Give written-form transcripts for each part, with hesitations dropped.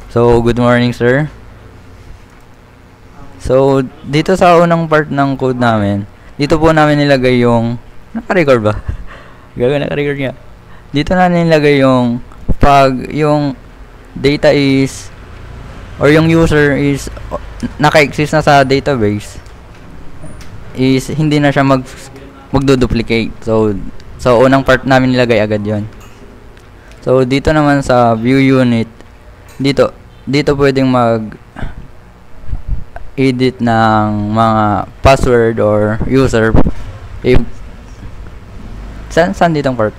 So, good morning, sir. So, dito sa unang part ng code namin, dito po namin nilagay yung... Naka-record ba? Gagawin, naka-record nga. Dito namin nilagay yung... Pag yung data is... Or yung user is... Naka-exist na sa database, is hindi na siya magdo-duplicate. So, unang part namin nilagay agad yon. So, dito naman sa view unit, dito pwedeng edit ng mga password or user. Saan ditong part?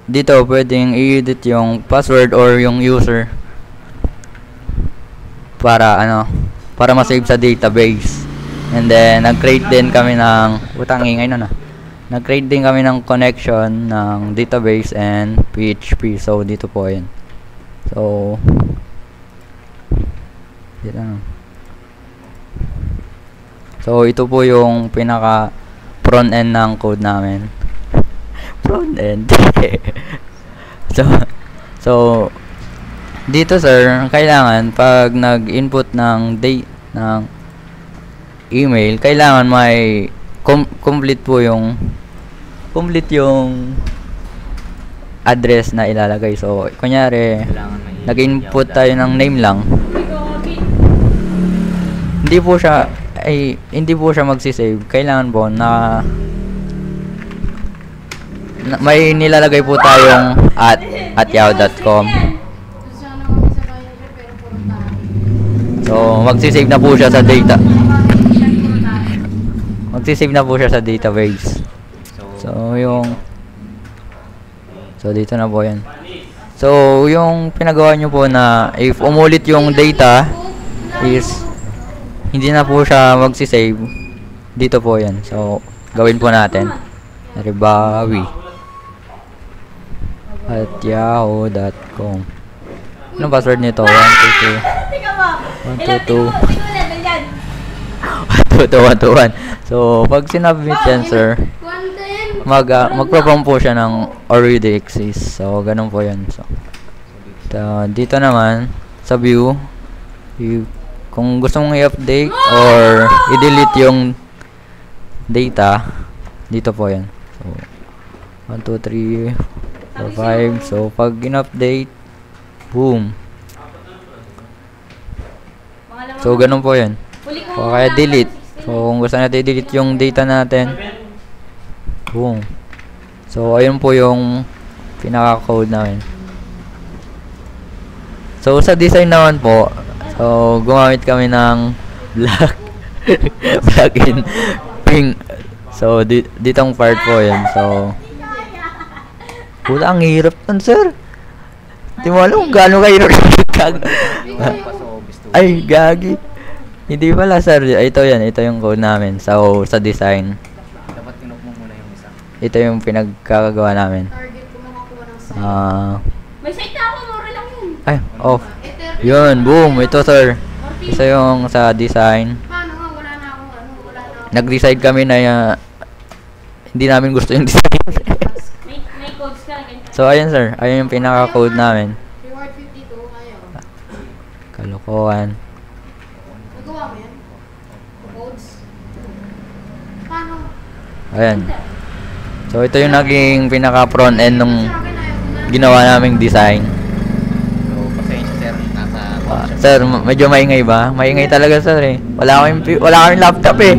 Dito pwedeng i-edit yung password or yung user para ma-save sa database. And then nag-create din kami ng nag-create din kami ng connection ng database and PHP. So dito po 'yan. So dito na. So ito po yung pinaka front end ng code namin. Front end. so dito sir, kailangan pag nag-input ng email, kailangan may complete yung address na ilalagay. So kunyari nag-input tayo ng name lang, hindi po siya magsi-save. Kailangan po na may nilalagay po tayong at yahoo.com. So magsi-save na po siya sa database. So dito na po 'yan. So yung pinagawa nyo po na if umulit yung data is hindi na po siya magsi-save, dito po 'yan. So gawin po natin. Rebawi at yahoo.com. Anong password nito? 122 So pag sinubmit yan sir, magpo-prompt po siya ng already exists. So ganun po yan. So dito naman sa view, kung gusto mong i-update or i-delete yung data, dito po yan. So 1, 2, 3, 4, 5. So pag in-update, boom. So ganun po yan. O kaya delete. So kung gusto natin i-delete yung data natin, boom. So ayun po yung pinaka-code namin. So sa design naman po, so gumamit kami ng plugin ping. So ditong part po yan. So ang hirap nun sir. Di mo alam kung gaano kayo ay gagi. Hindi pala sir, ito yung code namin. So sa design, dapat tinok mo muna yung isa. ito yung pinagkakagawa namin. May site na ako, mura lang yun. Ay, off. Yun, boom. Ito sir, isa yung sa design. Paano nga, wala na ako. Nag-decide kami na hindi namin gusto yung design. May codes ka lang. So ayun sir, ayun yung pinaka-code namin. Reward 52, ayaw. Kalokohan. Nagawa mo yan? Codes? Paano? Ayan. So ito yung naging pinaka-front end nung ginawa naming design. So pasensya sir, nasa Sir, medyo maingay ba? Maingay talaga sir eh. Wala kaming laptop eh.